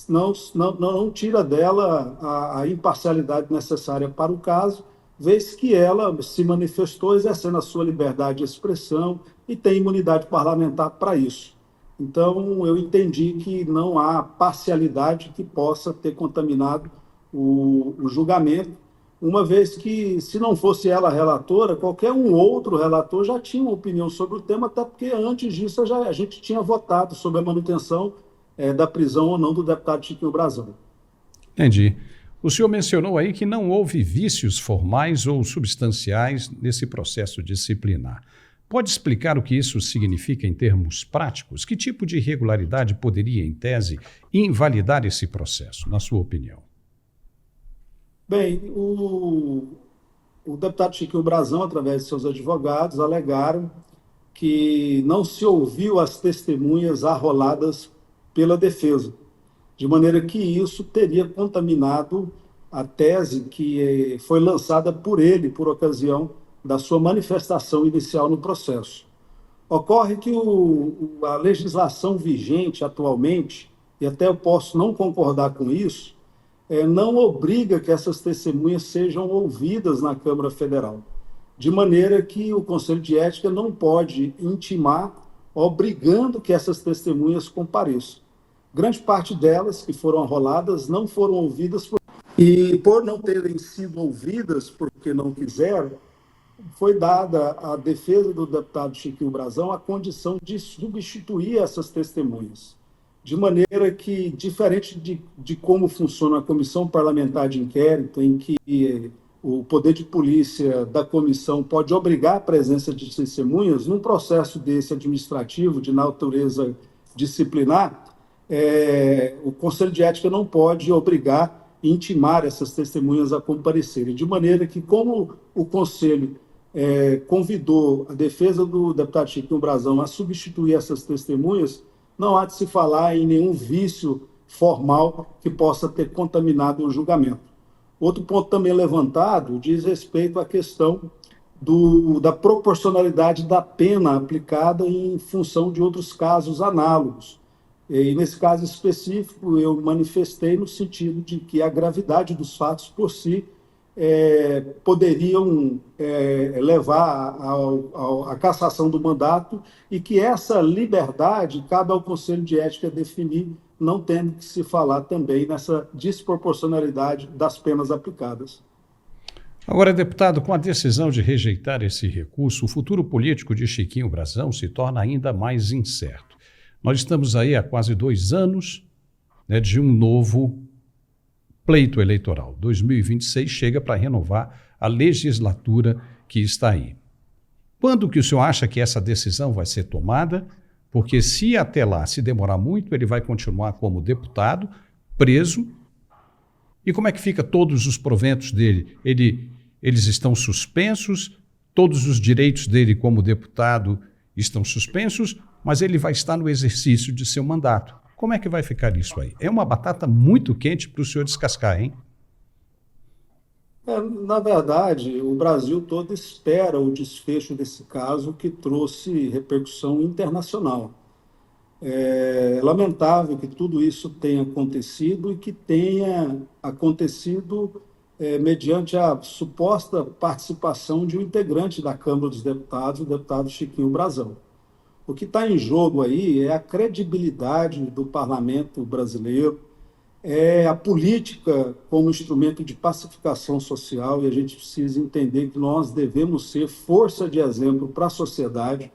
não tira dela a imparcialidade necessária para o caso, vez que ela se manifestou exercendo a sua liberdade de expressão e tem imunidade parlamentar para isso. Então, eu entendi que não há parcialidade que possa ter contaminado o julgamento, uma vez que, se não fosse ela a relatora, qualquer um outro relator já tinha uma opinião sobre o tema, até porque antes disso a gente tinha votado sobre a manutenção da prisão ou não do deputado Chiquinho Brazão. Entendi. O senhor mencionou aí que não houve vícios formais ou substanciais nesse processo disciplinar. Pode explicar o que isso significa em termos práticos? Que tipo de irregularidade poderia, em tese, invalidar esse processo, na sua opinião? Bem, o deputado Chiquinho Brazão, através de seus advogados, alegaram que não se ouviu as testemunhas arroladas pela defesa, de maneira que isso teria contaminado a tese que foi lançada por ele por ocasião da sua manifestação inicial no processo. Ocorre que a legislação vigente atualmente e até eu posso não concordar com isso, não obriga que essas testemunhas sejam ouvidas na Câmara Federal, de maneira que o Conselho de Ética não pode intimar, obrigando que essas testemunhas compareçam. Grande parte delas que foram arroladas não foram ouvidas, e por não terem sido ouvidas porque não quiseram, foi dada à defesa do deputado Chiquinho Brazão a condição de substituir essas testemunhas. De maneira que, diferente de como funciona a comissão parlamentar de inquérito, em que o poder de polícia da comissão pode obrigar a presença de testemunhas, num processo desse administrativo de natureza disciplinar, o Conselho de Ética não pode obrigar e intimar essas testemunhas a comparecerem. De maneira que, como o Conselho convidou a defesa do deputado Chiquinho Brazão a substituir essas testemunhas, não há de se falar em nenhum vício formal que possa ter contaminado o julgamento. Outro ponto também levantado diz respeito à questão da proporcionalidade da pena aplicada em função de outros casos análogos. E nesse caso específico, eu manifestei no sentido de que a gravidade dos fatos por si poderiam levar à cassação do mandato e que essa liberdade cabe ao Conselho de Ética definir, não tendo que se falar também nessa desproporcionalidade das penas aplicadas. Agora, deputado, com a decisão de rejeitar esse recurso, o futuro político de Chiquinho Brazão se torna ainda mais incerto. Nós estamos aí há quase 2 anos, né, de um novo pleito eleitoral. 2026 chega para renovar a legislatura que está aí. Quando que o senhor acha que essa decisão vai ser tomada? Porque se até lá se demorar muito, ele vai continuar como deputado, preso. E como é que fica todos os proventos dele? Eles estão suspensos, todos os direitos dele como deputado estão suspensos, mas ele vai estar no exercício de seu mandato. Como é que vai ficar isso aí? É uma batata muito quente para o senhor descascar, hein? Na verdade, o Brasil todo espera o desfecho desse caso que trouxe repercussão internacional. É lamentável que tudo isso tenha acontecido e que tenha acontecido mediante a suposta participação de um integrante da Câmara dos Deputados, o deputado Chiquinho Brazão. O que está em jogo aí é a credibilidade do parlamento brasileiro, é a política como instrumento de pacificação social, e a gente precisa entender que nós devemos ser força de exemplo para a sociedade.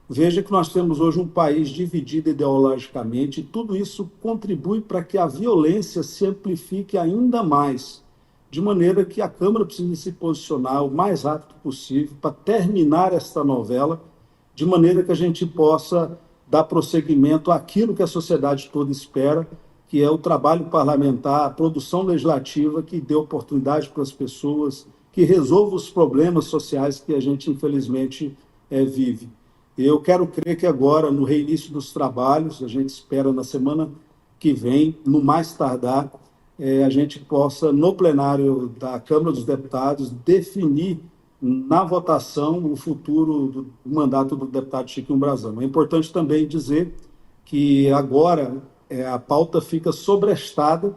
Veja que nós temos hoje um país dividido ideologicamente, e tudo isso contribui para que a violência se amplifique ainda mais, de maneira que a Câmara precisa se posicionar o mais rápido possível para terminar esta novela, de maneira que a gente possa dar prosseguimento àquilo que a sociedade toda espera, que é o trabalho parlamentar, a produção legislativa que dê oportunidade para as pessoas, que resolva os problemas sociais que a gente, infelizmente, vive. Eu quero crer que agora, no reinício dos trabalhos, a gente espera na semana que vem, no mais tardar, a gente possa, no plenário da Câmara dos Deputados, definir na votação o futuro do mandato do deputado Chiquinho Brazão. É importante também dizer que agora a pauta fica sobrestada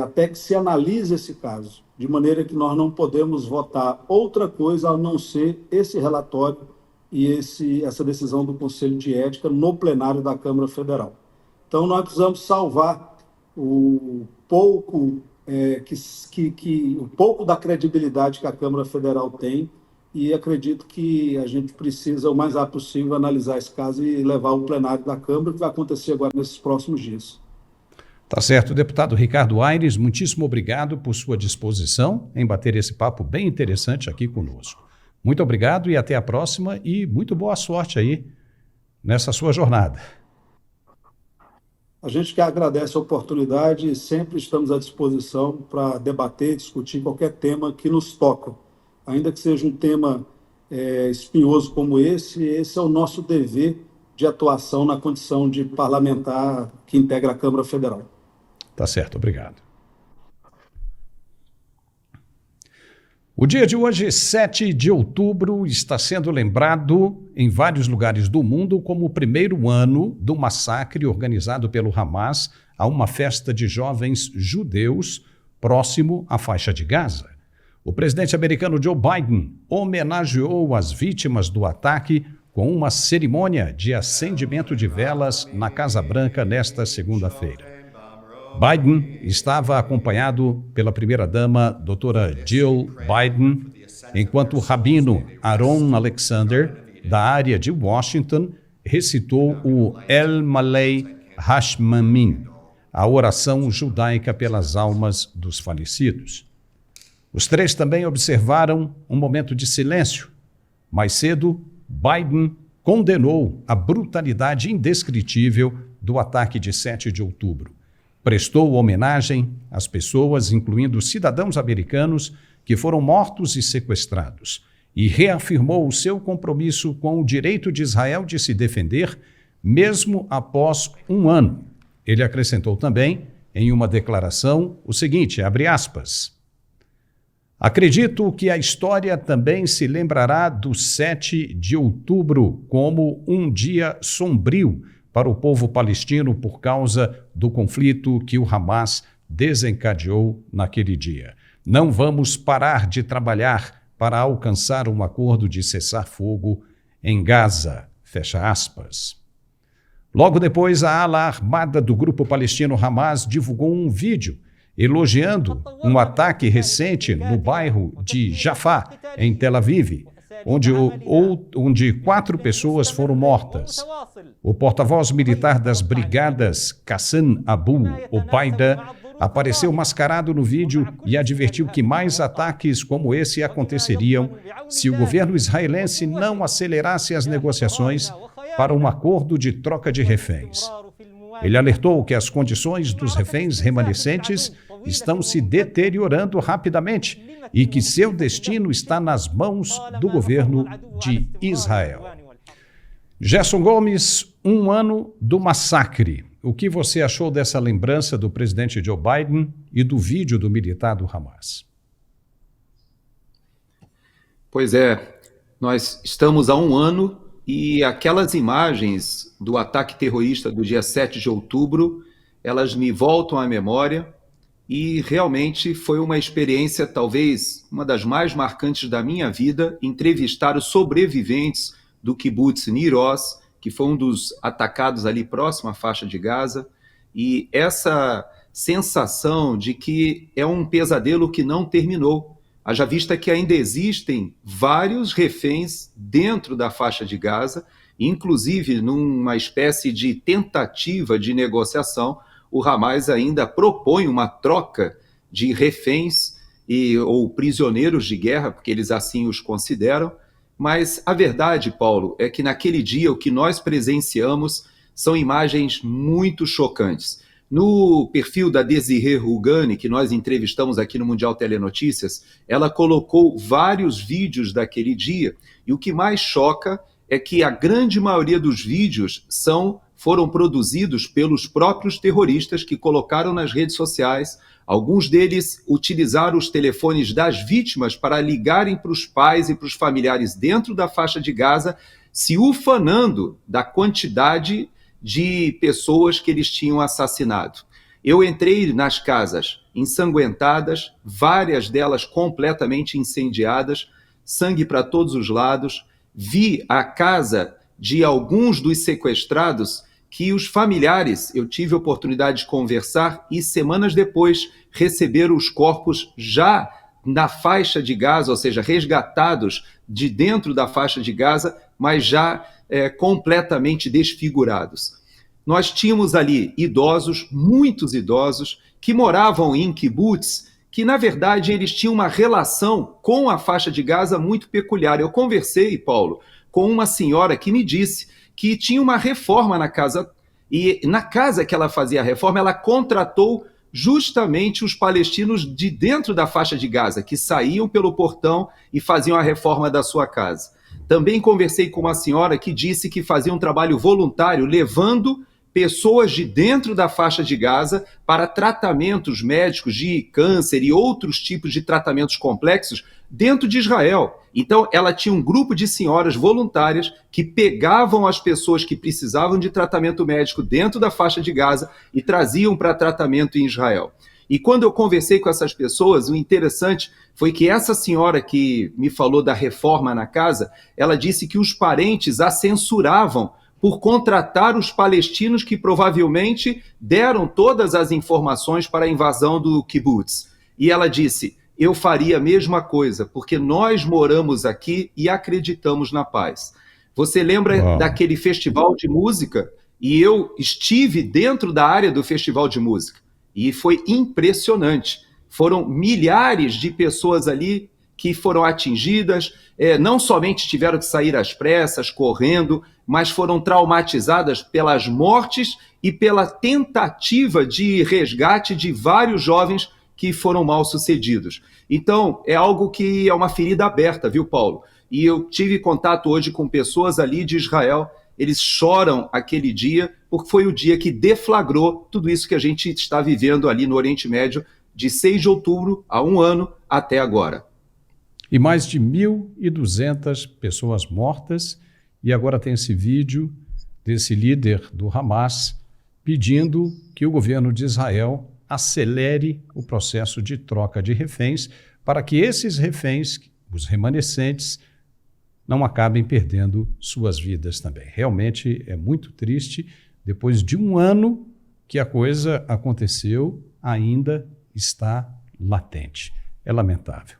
até que se analise esse caso, de maneira que nós não podemos votar outra coisa a não ser esse relatório e essa decisão do Conselho de Ética no plenário da Câmara Federal. Então, nós precisamos salvar o pouco o pouco da credibilidade que a Câmara Federal tem, e acredito que a gente precisa, o mais rápido possível, analisar esse caso e levar ao plenário da Câmara, que vai acontecer agora nesses próximos dias. Tá certo. Deputado Ricardo Aires, muitíssimo obrigado por sua disposição em bater esse papo bem interessante aqui conosco. Muito obrigado e até a próxima, e muito boa sorte aí nessa sua jornada. A gente que agradece a oportunidade e sempre estamos à disposição para debater, discutir qualquer tema que nos toca. Ainda que seja um tema espinhoso como esse é o nosso dever de atuação na condição de parlamentar que integra a Câmara Federal. Tá certo, obrigado. O dia de hoje, 7 de outubro, está sendo lembrado em vários lugares do mundo como o primeiro ano do massacre organizado pelo Hamas a uma festa de jovens judeus próximo à faixa de Gaza. O presidente americano Joe Biden homenageou as vítimas do ataque com uma cerimônia de acendimento de velas na Casa Branca nesta segunda-feira. Biden estava acompanhado pela primeira-dama, doutora Jill Biden, enquanto o rabino Aaron Alexander, da área de Washington, recitou o El Malei Hashmamim, a oração judaica pelas almas dos falecidos. Os três também observaram um momento de silêncio. Mais cedo, Biden condenou a brutalidade indescritível do ataque de 7 de outubro. Prestou homenagem às pessoas, incluindo cidadãos americanos, que foram mortos e sequestrados, e reafirmou o seu compromisso com o direito de Israel de se defender, mesmo após um ano. Ele acrescentou também, em uma declaração, o seguinte, abre aspas, acredito que a história também se lembrará do 7 de outubro como um dia sombrio para o povo palestino por causa do conflito que o Hamas desencadeou naquele dia. Não vamos parar de trabalhar para alcançar um acordo de cessar-fogo em Gaza, fecha aspas. Logo depois, a ala armada do grupo palestino Hamas divulgou um vídeo elogiando um ataque recente no bairro de Jafá, em Tel Aviv, onde 4 pessoas foram mortas. O porta-voz militar das brigadas, Qassem Abu Obaida, apareceu mascarado no vídeo e advertiu que mais ataques como esse aconteceriam se o governo israelense não acelerasse as negociações para um acordo de troca de reféns. Ele alertou que as condições dos reféns remanescentes estão se deteriorando rapidamente e que seu destino está nas mãos do governo de Israel. Gerson Gomes, um ano do massacre. O que você achou dessa lembrança do presidente Joe Biden e do vídeo do militar do Hamas? Pois é, nós estamos há um ano e aquelas imagens do ataque terrorista do dia 7 de outubro, elas me voltam à memória e realmente foi uma experiência, talvez uma das mais marcantes da minha vida, entrevistar os sobreviventes do kibbutz Nir Oz, que foi um dos atacados ali próximo à faixa de Gaza, e essa sensação de que é um pesadelo que não terminou, haja vista que ainda existem vários reféns dentro da faixa de Gaza, inclusive numa espécie de tentativa de negociação, o Hamas ainda propõe uma troca de reféns ou prisioneiros de guerra, porque eles assim os consideram, mas a verdade, Paulo, é que naquele dia o que nós presenciamos são imagens muito chocantes. No perfil da Desirê Rugani, que nós entrevistamos aqui no Mundial Telenotícias, ela colocou vários vídeos daquele dia, e o que mais choca é que a grande maioria dos vídeos foram produzidos pelos próprios terroristas que colocaram nas redes sociais. Alguns deles utilizaram os telefones das vítimas para ligarem para os pais e para os familiares dentro da faixa de Gaza, se ufanando da quantidade de pessoas que eles tinham assassinado. Eu entrei nas casas ensanguentadas, várias delas completamente incendiadas, sangue para todos os lados. Vi a casa de alguns dos sequestrados que os familiares, eu tive a oportunidade de conversar e semanas depois receberam os corpos já na faixa de Gaza, ou seja, resgatados de dentro da faixa de Gaza, mas já completamente desfigurados. Nós tínhamos ali idosos, muitos idosos, que moravam em kibbutz, que na verdade eles tinham uma relação com a faixa de Gaza muito peculiar. Eu conversei, Paulo, com uma senhora que me disse que tinha uma reforma na casa, e na casa que ela fazia a reforma, ela contratou justamente os palestinos de dentro da faixa de Gaza, que saíam pelo portão e faziam a reforma da sua casa. Também conversei com uma senhora que disse que fazia um trabalho voluntário, levando pessoas de dentro da faixa de Gaza para tratamentos médicos de câncer e outros tipos de tratamentos complexos dentro de Israel. Então, ela tinha um grupo de senhoras voluntárias que pegavam as pessoas que precisavam de tratamento médico dentro da faixa de Gaza e traziam para tratamento em Israel. E quando eu conversei com essas pessoas, o interessante foi que essa senhora que me falou da reforma na casa, ela disse que os parentes a censuravam por contratar os palestinos que provavelmente deram todas as informações para a invasão do kibbutz. E ela disse, eu faria a mesma coisa, porque nós moramos aqui e acreditamos na paz. Você lembra daquele festival de música? E eu estive dentro da área do festival de música. E foi impressionante. Foram milhares de pessoas ali que foram atingidas, não somente tiveram que sair às pressas, correndo, mas foram traumatizadas pelas mortes e pela tentativa de resgate de vários jovens que foram mal sucedidos. Então, é algo que é uma ferida aberta, viu, Paulo? E eu tive contato hoje com pessoas ali de Israel, eles choram aquele dia, porque foi o dia que deflagrou tudo isso que a gente está vivendo ali no Oriente Médio, de 6 de outubro a 1 ano até agora. E mais de 1.200 pessoas mortas, e agora tem esse vídeo desse líder do Hamas pedindo que o governo de Israel acelere o processo de troca de reféns para que esses reféns, os remanescentes, não acabem perdendo suas vidas também. Realmente é muito triste, depois de 1 ano que a coisa aconteceu, ainda está latente. É lamentável.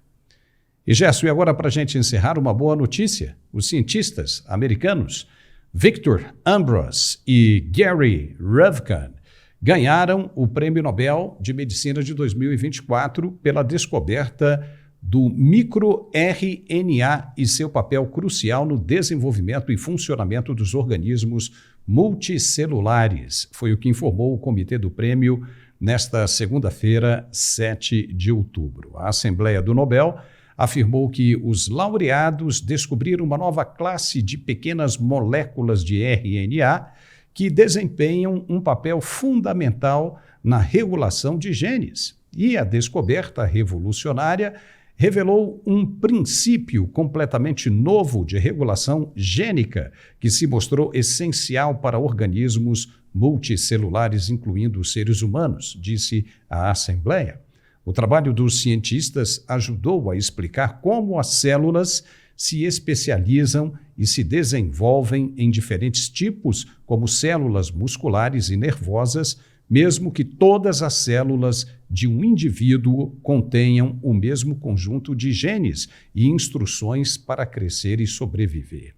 E Gerson, e agora para a gente encerrar, uma boa notícia. Os cientistas americanos Victor Ambros e Gary Ruvkun ganharam o Prêmio Nobel de Medicina de 2024 pela descoberta do microRNA e seu papel crucial no desenvolvimento e funcionamento dos organismos multicelulares. Foi o que informou o comitê do prêmio nesta segunda-feira, 7 de outubro. A Assembleia do Nobel afirmou que os laureados descobriram uma nova classe de pequenas moléculas de RNA que desempenham um papel fundamental na regulação de genes. E a descoberta revolucionária revelou um princípio completamente novo de regulação gênica que se mostrou essencial para organismos multicelulares, incluindo os seres humanos, disse a Assembleia. O trabalho dos cientistas ajudou a explicar como as células se especializam e se desenvolvem em diferentes tipos, como células musculares e nervosas, mesmo que todas as células de um indivíduo contenham o mesmo conjunto de genes e instruções para crescer e sobreviver.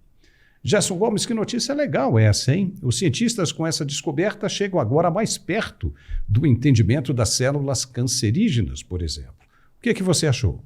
Gerson Gomes, que notícia legal essa, hein? Os cientistas com essa descoberta chegam agora mais perto do entendimento das células cancerígenas, por exemplo. O que você achou?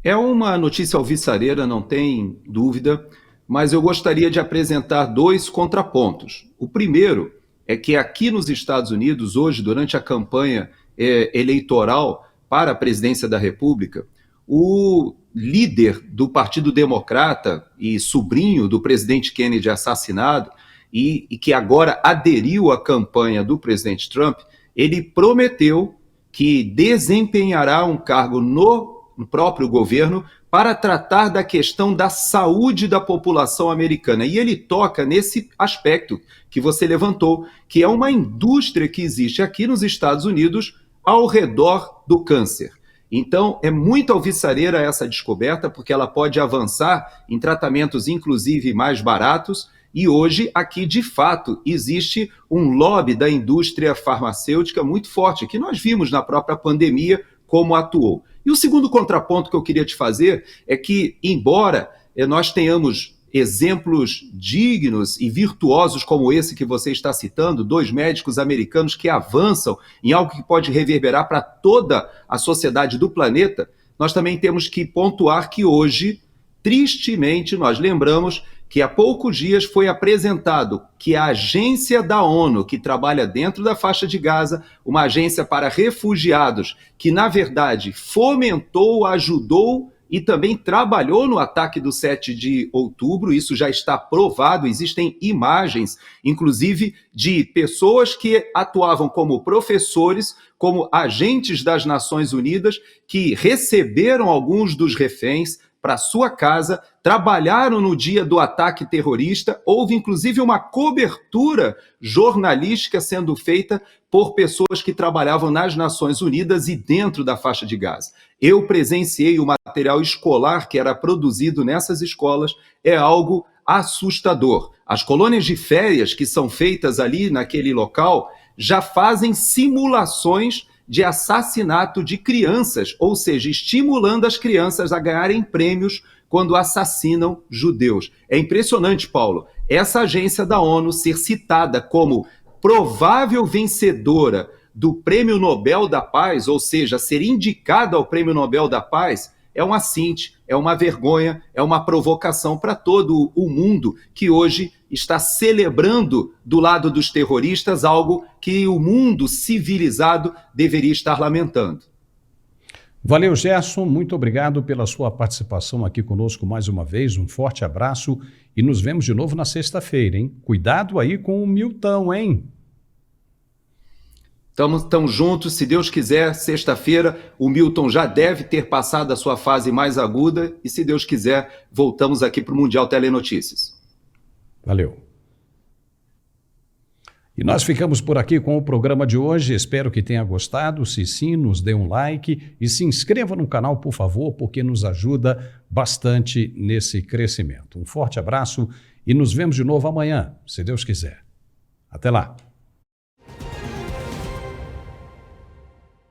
É uma notícia alvissareira, não tem dúvida, mas eu gostaria de apresentar 2 contrapontos. O primeiro é que aqui nos Estados Unidos, hoje, durante a campanha eleitoral para a presidência da República, o líder do Partido Democrata e sobrinho do presidente Kennedy assassinado, e que agora aderiu à campanha do presidente Trump, ele prometeu que desempenhará um cargo no próprio governo para tratar da questão da saúde da população americana. E ele toca nesse aspecto que você levantou, que é uma indústria que existe aqui nos Estados Unidos ao redor do câncer. Então, é muito alvissareira essa descoberta, porque ela pode avançar em tratamentos, inclusive, mais baratos, e hoje, aqui, de fato, existe um lobby da indústria farmacêutica muito forte, que nós vimos na própria pandemia como atuou. E o segundo contraponto que eu queria te fazer é que, embora nós tenhamos exemplos dignos e virtuosos como esse que você está citando, 2 médicos americanos que avançam em algo que pode reverberar para toda a sociedade do planeta, nós também temos que pontuar que hoje, tristemente, nós lembramos que há poucos dias foi apresentado que a agência da ONU, que trabalha dentro da faixa de Gaza, uma agência para refugiados, que na verdade fomentou, ajudou e também trabalhou no ataque do 7 de outubro, isso já está provado, existem imagens, inclusive, de pessoas que atuavam como professores, como agentes das Nações Unidas, que receberam alguns dos reféns para sua casa, trabalharam no dia do ataque terrorista, houve inclusive uma cobertura jornalística sendo feita por pessoas que trabalhavam nas Nações Unidas e dentro da faixa de Gaza. Eu presenciei o material escolar que era produzido nessas escolas, é algo assustador. As colônias de férias que são feitas ali naquele local já fazem simulações de assassinato de crianças, ou seja, estimulando as crianças a ganharem prêmios quando assassinam judeus. É impressionante, Paulo, essa agência da ONU ser citada como provável vencedora do Prêmio Nobel da Paz, ou seja, ser indicada ao Prêmio Nobel da Paz, é um assinte, é uma vergonha, é uma provocação para todo o mundo que hoje está celebrando do lado dos terroristas algo que o mundo civilizado deveria estar lamentando. Valeu, Gerson, muito obrigado pela sua participação aqui conosco mais uma vez, um forte abraço e nos vemos de novo na sexta-feira, hein? Cuidado aí com o Milton, hein? Estamos juntos, se Deus quiser, sexta-feira o Milton já deve ter passado a sua fase mais aguda e se Deus quiser, voltamos aqui para o Mundial Telenotícias. Valeu. E nós ficamos por aqui com o programa de hoje, espero que tenha gostado, se sim, nos dê um like e se inscreva no canal, por favor, porque nos ajuda bastante nesse crescimento. Um forte abraço e nos vemos de novo amanhã, se Deus quiser. Até lá.